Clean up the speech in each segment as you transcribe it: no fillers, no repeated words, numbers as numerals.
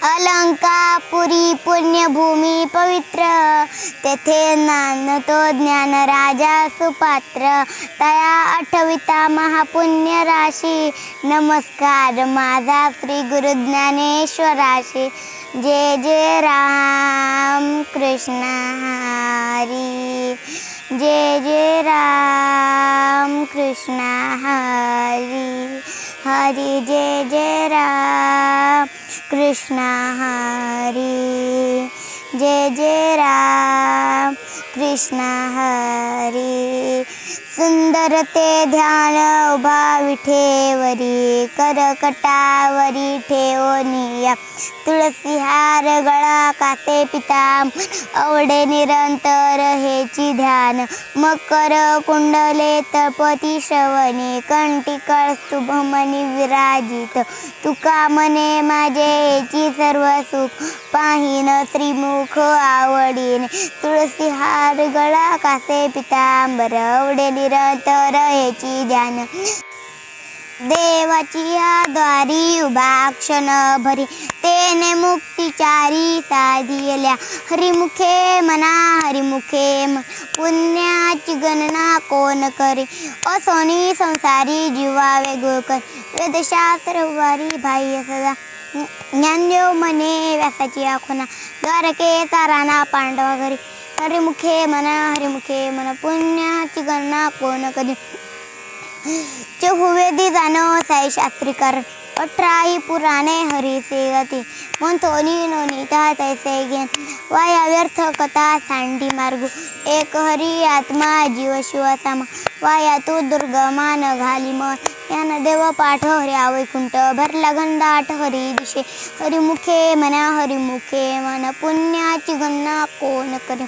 अलंकापुरी पुण्यभूमी पवित्र, तेथे नांदतो ज्ञान राजा सुपात्र. तया आठविता महापुण्य राशी, नमस्कार माझा श्री गुरु ज्ञानेश्वराशी. जय जय राम कृष्ण हरी, जय जय राम कृष्ण हरी हरी, जय जय राम कृष्ण हरी, जय जय राम कृष्ण हरी. सुंदर ते ध्यान उभा विठेवरी, करकटावरी ठेवोनिया. तुळसी हार गळा कासे पितांबर, आवडे निरंतर हेची ध्यान. मकर कुंडले तळपती श्रवणी, कंठी कौस्तुभमणी विराजित. तुका मने माझे हेची सर्व सुख, पाहिन श्रीमुख आवडीने. तुळसी हार गळा कासे पितांबर, आवडे निरंतर हेची ध्यान. देवाची या द्वारी उभा क्षण भरी, तेने मुक्तिचारी साधिल्या. हरिमुखे म्हणा हरिमुखे म्हणा, पुण्याची गणना कोण करे. असोनी संसारी जीवा वेगळं कर, वेदशास्त्र वारी बाह्य सदा. ज्ञानदेव म्हणे व्यासाची आखोना, द्वारके साराना पांडवा घरी. हरिमुखे म्हणा पुण्याची गणना कोण करी. चहुवेदी जाणो साई शास्त्री कारण, 18 पुराणे हरीचे गती. मंथोनी नोनीता तैसे घेन, वाया व्यर्थ कथा सांडी मार्गू. एक हरी आत्मा जीव शिवसामा, वाया तू दुर्गमान घाली मन. यान देव पाठ हरी वैकुंठ, भरला गंधाट हरी दिशे. हरिमुखे म्हणा पुण्याची गणना कोण करे.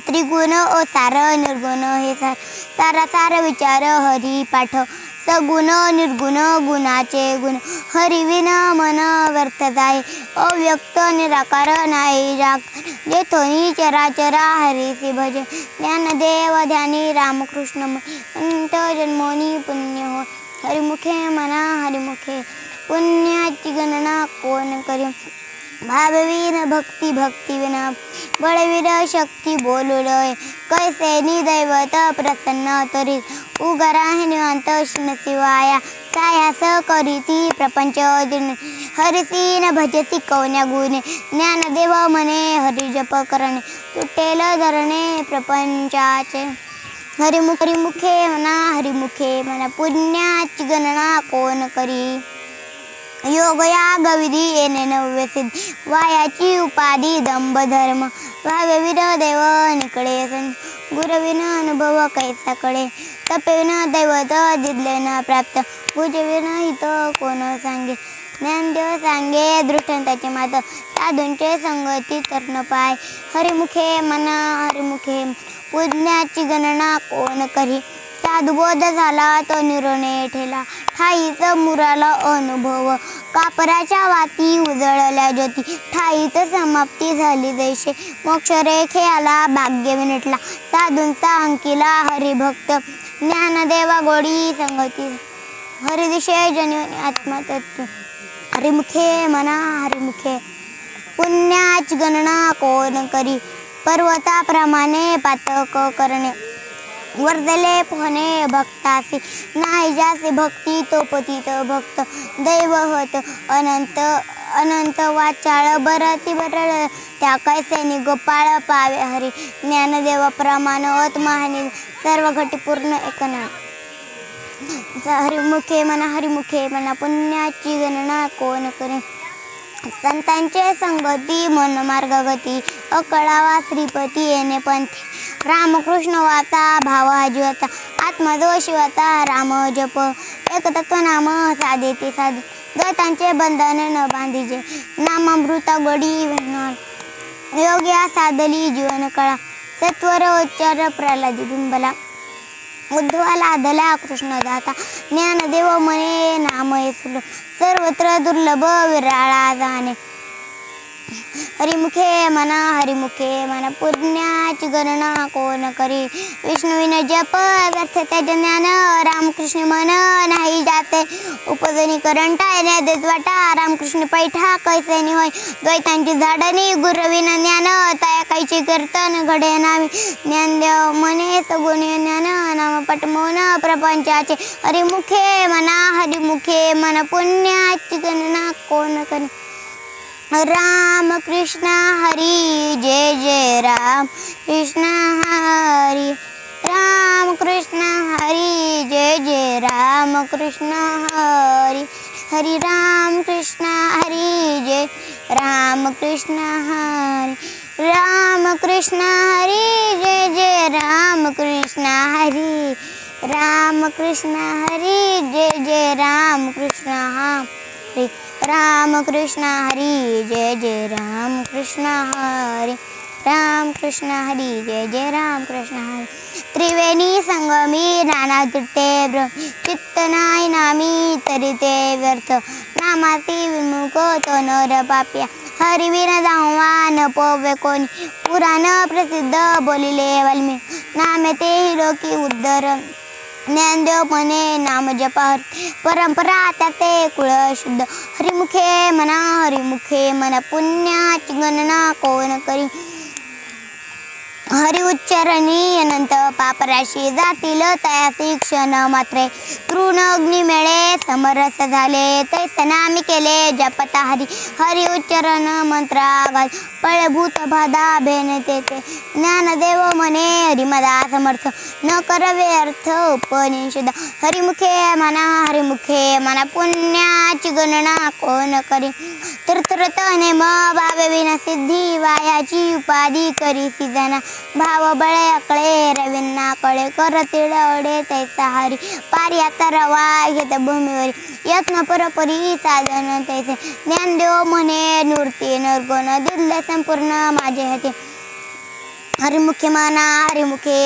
त्रिगुण सार निर्गुण हे सार, सार विचार हरी पाठ. सगुण निर्गुण गुणाचे गुण, हरी विन मन व्यर्थ जाय. अव्यक्त निराकार नाही जाग, जेथोनी चराचरा हरीसी भज. ज्ञानदेव ध्यानी रामकृष्ण अंत जन्मोनी पुण्य हो. हरिमुखे म्हणा पुण्याची गणना कोण करी. भावविन भक्ती भक्तिविन, बळविन शक्ती बोलुलय. कैसे निदैवत प्रसन्न तरी, उगारा निवांत शिवाया. सायास करीती प्रपंच दिन, हरिसीन भजसी कवन्या गुणे. ज्ञानदेव म्हणे हरिजप करणे, तुटेल धरणे प्रपंचाचे. हरिमुखे म्हणा पुण्याची गणना कोण करी. योगया गविधी येणे नव्य सिद्धी, वायाची उपाधी दंभ धर्म. भावविन देव निकडे सं, गुरविन अनुभव कैसा कडे. तपेविन दैवत दिदले न प्राप्त, भुजविन हित कोण सांगे. ज्ञानदेव सांगे दृष्टांताचे मात, साधूंचे संगती तर न पाय. हरिमुखे म्हणा पुण्याची गणना कोण करी. साधुबोध झाला तो निरोणे ठेला, ठाईच मुराला अनुभव. कापराच्या वाती उजळल्या ज्योती, ठाईच समाप्ती झाली जैसे. मोक्षरेखे आला भाग्य विनटला, साधूंचा अंकिला हरिभक्त. ज्ञानदेवा गोडी संगती, हरिदिशे जनिवनी आत्मतत्व. हरिमुखे म्हणा पुण्याची गणना कोण करी. पर्वताप्रमाणे पातक करणे, वर्धले पोहणे भक्तासी. नाही जासे भक्ती तो पतित भक्त, दैव होत अनंत वाचाळ. बरती बरळ त्या कैसे गोपाळ पावे हरी. ज्ञानदेवा प्रमाण होत महानी, सर्व घटी पूर्ण एकना. हरिमुखे म्हणा पुण्याची गणना कोण करे. संतांचे संगती मन मार्गगती, अकळावा श्रीपती येणे पंथी. रामकृष्ण वाचा भाव जीवता, आत्मदो शिवता राम जप. एक तत्व नाम साधे ते साधे, द्वैतांचे बंधन न बांधीजे. नामामृता गोडी विनोद, योग्या साधली जीवन कळा. सत्वर उच्चार प्रल्हादी बिंबला, उद्धवाला आधला कृष्ण दाता. ज्ञानदेव म्हणे नाम येसुल, सर्वत्र दुर्लभ विराळा जाणे. हरिमुखे मना पुण्याची गणना कोण करी. विष्णुविन जप व्यर्थ त्याचे ज्ञान, रामकृष्ण मन नाही जाते. उपजनी करंटा देत वाटा, रामकृष्ण पैठा कैसे होय. द्वैतांची झाडणी गुरविन ज्ञान, ताया कायचे कीर्तन घडे नावी. ज्ञानदेव मने सगुणी ज्ञान, नाम पटमोन प्रपंचाचे. हरिमुखे मना पुण्याची गणना कोण करी. राम कृष्ण हरी जय जय राम कृष्ण हरी. राम कृष्ण हरी जय जय राम कृष्ण हरी. हरी राम कृष्ण हरी जय राम कृष्ण हरी. राम कृष्ण हरी जय जय राम कृष्ण हरी. राम कृष्ण हरी जय जय राम कृष्ण हरी. राम कृष्ण हरी जय जय राम कृष्ण हरी. राम कृष्ण हरी जय जय राम कृष्ण हरी. त्रिवेणी संगमी नाना तीर्थे ब्रह्म, चित्त नाही नामी तरी ते व्यर्थ. नामासी विमुख तो नर पाप्या, हरिविन जावा न पोवे कोणी. पुराण प्रसिद्ध बोलिले वाल्मी, नामे ते लोकी उद्धर. ज्ञानदेव मने नाम जपा, परंपरा त्याचे कुळ शुद्ध. हरिमुखे मना पुण्याची गणना कोण करी. हरि उच्चारणी अनंत पापराशी, जातील तयासी क्षण मात्रे. तृण अग्नी मेळे समरस झाले, तैसे नामी केले जपता हरी. हरि उच्चारण मंत्रागात, पळभूत बाधा भेन तेथे. ज्ञानदेव मने हरिमदा समर्थ, न करवे अर्थ उपनिषद. हरिमुखे मना पुण्याची गणना कोण करी. तीर्थरत नेम भावे विना सिद्धी, वायाची उपाधी करी सिजना. भाव बळे अकळे रवींना कळे, करतील अडे तैसा हरी. पार्याता रवा घेत भूमीवरी, यत्न परपरी साधन तैसे. ज्ञानदेव म्हणे नूर्ती निर्गुण, दिले संपूर्ण माझे हाती. हरिमुखे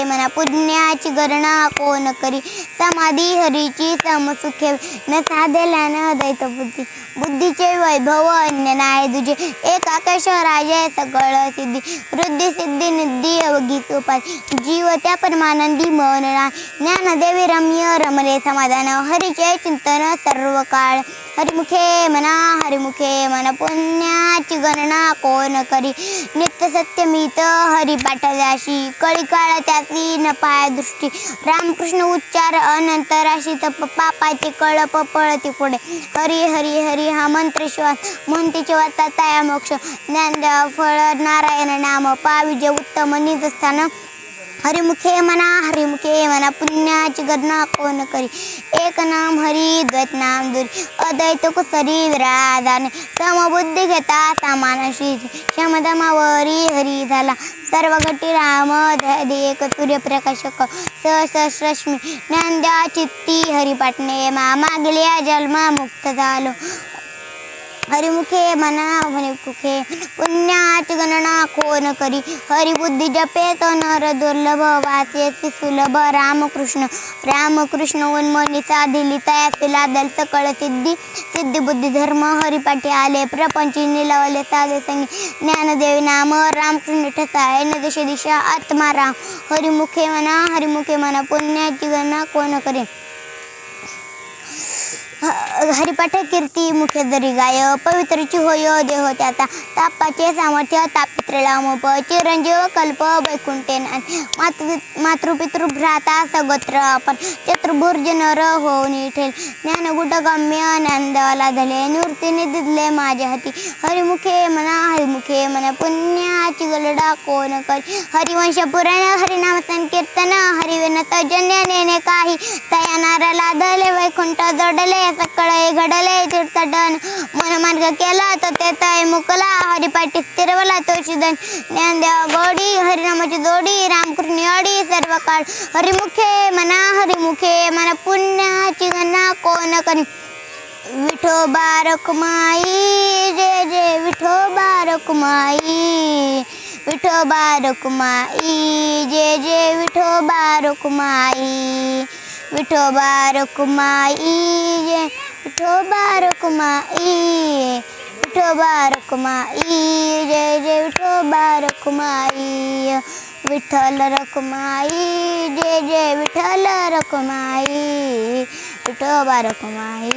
मना पुण्याची गणना कोण करी. समाधी हरीची समसुखे, न साधेला न दैत बुद्धी. बुद्धीचे वैभव अन्य नाही तुझे, एक आकाश राजे सगळ सिद्धी. वृद्धी सिद्धी निधी अवघीच उपाय, जीव त्या परमानंदी मन नाही. ज्ञानदेवी रम्य रमले समाधान, हरीचे चिंतन सर्व काळ. हरिमुखे मना पुण्याची गणना कोण करी. नित्य सत्यमित हरिपाठदाशी, कळी काळ त्यासी न पाय दृष्टी. रामकृष्ण उच्चार अनंतराशी, तप पापाचे कळप पळती पुढे. हरी हरी हरी हा मंत्र श्वास, म्हणतीचे वाचा तया मोक्ष. ज्ञानदेव फळ नारायण नाम, पाविजे उत्तम निज स्थान. हरिमुखे मना पुण्याची गणना कोण करी. एक नाम हरी द्वैत नाम दुरी, अद्वैत कुसरी विराधाने. समबुद्धी घेता सामानाशी, क्षमदमावरी हरी झाला. सर्व घटी राम एक सूर्यप्रकाशक, सहस्रश्मी. ज्ञानदेवा चित्ती हरिपाटणे, मागल्या जन्मा मुक्त झालो. हरिमुखे मना पुण्याची गणना कोण करी. हरिबुद्धी जपे तो नर दुर्लभ, वाचे सुलभ. रामकृष्ण उन्मनी साधिली, तयासी लादल सकळ सिद्धी. सिद्धी बुद्धी धर्म हरिपाठी आले, प्रपंची निलवले साधे संगी. ज्ञानदेवी नाम रामकृष्ण ठसाळे, न दशे दिशा आत्मा राम. हरिमुखे मना पुण्याची गणना कोण करी. हरिपाठ कीर्ती मुखे जरी गाय, पवित्रची होय देह त्याचा. तापाचे सामर्थ्य तापित्रलामोप, चिरंजीव कल्प वैकुंठे नाथ. मातृपितृ भ्राता सगोत्र आपण, चतुर्भुज नर होऊन ठेल. ज्ञानगुटगम्य ज्ञानदेवाला धले, निवृत्तीने दिले माझ्या हाती. हरिमुखे मना पुण्याची गलडा कोण करी. हरिवंश पुराण हरिनाम संकीर्तन, हरिविन सौजन्य नेणे काही. तया नाराला धले वैकुंठ जोडले, सकळे घडले तीर्थडन. मनमार्ग केला तो तेथाय मुकला, हरिपाठी स्थिरवला तो शिदन. ज्ञानदेवा गोडी हरिनामाची जोडी, रामकृष्ण अडी सर्व काळ. हरिमुखे मना पुण्याची गणना कोण करी. विठोबा रखुमाई जय जय विठोबा रखुमाई. विठोबा रखुमाई जय जय विठोबा रखुमाई. विठोबा रखुमाई जय विठोबा रखुमाई. विठोबा रखुमाई, जय जय विठोबा रखुमाई, विठ्ठल रखुमाई, जय जय विठ्ठल रखुमाई, विठोबा रखुमाई,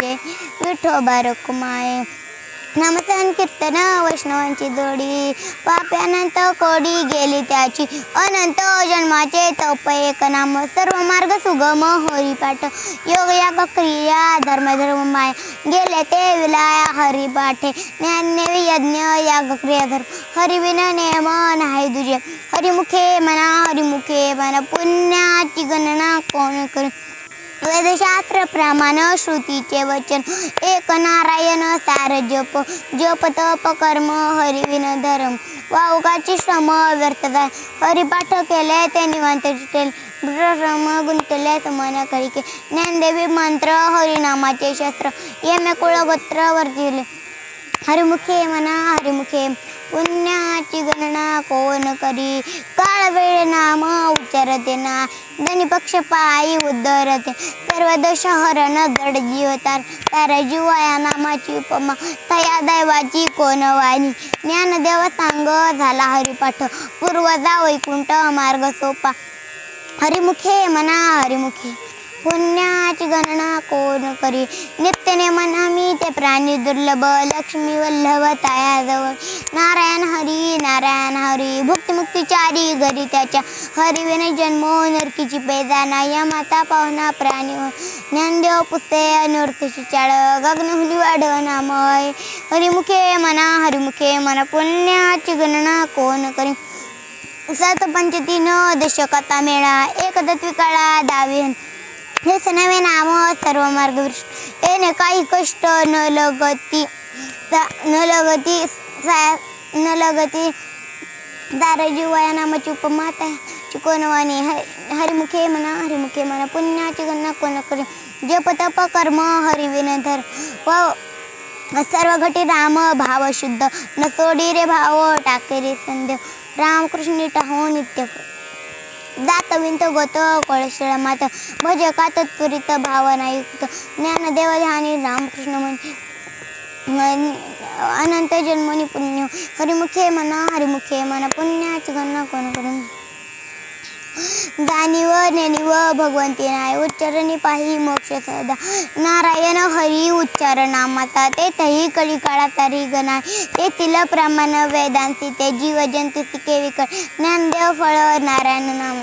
जय विठोबा रखुमाई. नामसन कीर्तन वैष्णवांची जोडी, पापे अनंत कोडी गेली त्याची, अनंत जन्माचे तप एक नाम, सर्व मार्ग सुगम हरिपाठ, योग याग क्रिया धर्म माय, गेले ते विलाया हरिपाठे, ज्ञाननेवी यज्ञ याग क्रिया धर्म, हरिविन नेम नाही दुजे, हरिमुखे मना पुण्याची गणना कोण करी, वेदशास्त्र प्रमाण श्रुतीचे वचन, एक नारायण सार जप, जप तप कर्म हरिविन धर्म, वाऊकाची श्रम व्यर्थ जाय, हरिपाठ केले ते निवांत जिटेल, श्रम गुंतले मन कळीके, ज्ञानदेवी मंत्र हरिनामाचे शस्त्र, यमे कुळ गोत्र वर्जिले, हरिमुखे हरिमुखे पुण्याची गणना कोण करी, काळ वेळ नाम उच्चारते ना, धनी पक्ष पायी उद्धरते, सर्व दोष हरण जड जीवतार, तारा जीवाया नामाची उपमा, तया दैवाची कोण वाणी, ज्ञानदेव सांग झाला हरिपाठ, पूर्वजा वैकुंठ मार्ग सोपा, हरिमुखे हरिमुखे पुण्याची गणना कोण करी, नित्यने मनामी ते प्राणी दुर्लभ, लक्ष्मी वल्लभ तायाजवळ, नारायण हरी भुक्तिमुक्तीचारी घरी त्याच्या, हरिविने जन्मो नरकीची पैजाना, या माता पाहुणा प्राणी ज्ञानदेव पुसे अनर्थशी चाळ, गगनहुली वाढवनामय, हरिमुखे मना पुण्याची गणना कोण करी, सतपंचतीन दशकथा मेळा, एक तत्विकाळा दावीन, हेच नवे नाम सर्व मार्ग वृष्ट, येणे काही कष्ट न लगती दारजीवा या नामाची उपमा त्याची कोण वाणी, हरिमुखे मना पुण्याची गणना कोण करी, जप तप कर्म हरिविन धर, व सर्व घटी राम भाव शुद्ध, न सोडी रे भाव टाके रे संदेव, रामकृष्ण टाहो नित्य, दातविंत गोत कळशिळ मात, भजका तत्त्वरित भावनायुक्त, ज्ञानदेव ध्यानी रामकृष्ण म्हणे, अनंत जन्मनी पुण्य, हरिमुखे मना पुण्याची गणना कोण करून, जाणीव नेणीव भगवंती नाय, उच्चारणी पाही मोक्ष सदा, नारायण हरी उच्चार नामाचा, तेथही कळी काळा तारी गणाय, तेथील प्रमाण वेदांसी ते जीव जंतू सिके विकळ, ज्ञानदेव फळ नारायण नाम,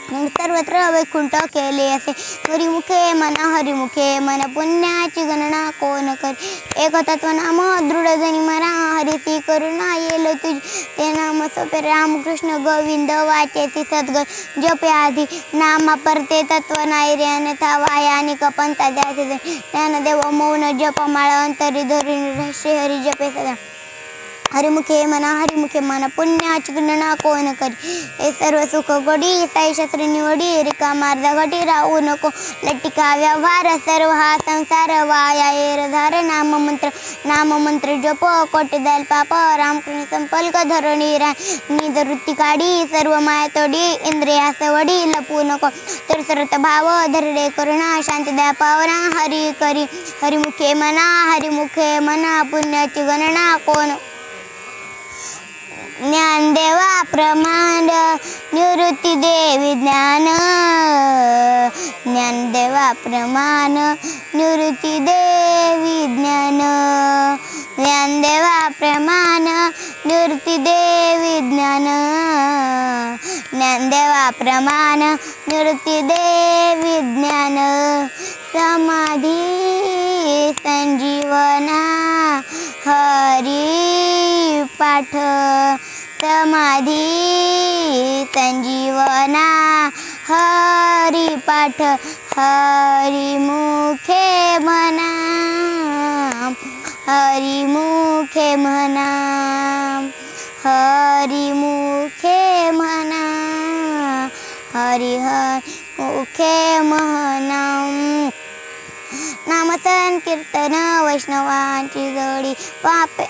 सर्वत्र वैकुंठ केले असे, हरिमुखे मन पुण्याची गणना कोण करी, एक तत्व नाम दृढ जनी मना, हरिसी करुणा येल तुझी, ते नाम सोपे रामकृष्ण गोविंद वाचेती सद्गत, जपे आधी नामा परते तत्व नाही रे, अन्यथा वाया आणि कपंता द्याचे, ज्ञानदेव मौन जप माळ अंतरी धरून रहस्य हरी जपे सदा, हरिमुखे मना पुण्याची गणना कोण करी, हे सर्व सुख गोडी साई शास्त्र निवडी, रिका मार्ग घटी राहू नको लटिका व्यवहार, सर्व हा संसार वाया एरधार, नाम मंत्र जप कोटे दल पाप, रामकृष्ण संपल्क धरणी राय, निधवृत्ती काढी सर्व माया तोडी, इंद्रिया सवडी लपू नको, तर सरत भाव धरडे करुणा, शांती दया पावना हरी करी, हरिमुखे मना पुण्याची गणना कोण, ज्ञानदेवा प्रमाण निवृत्ती देवी ज्ञान, ज्ञानदेवा प्रमाण निवृत्ती देवी ज्ञान, ज्ञानदेवा प्रमाण निवृत्ती देवी ज्ञान, ज्ञानदेवा प्रमाण निवृत्ती देवी ज्ञान, समाधी संजीवना हरी पाठ, समाधी संजीवना हरी पाठ, हरिमुखे म्हणा हरिमुखे म्हणा हरिमुखे म्हणा, नामसन कीर्तन वैष्णवांची जोडी, पापे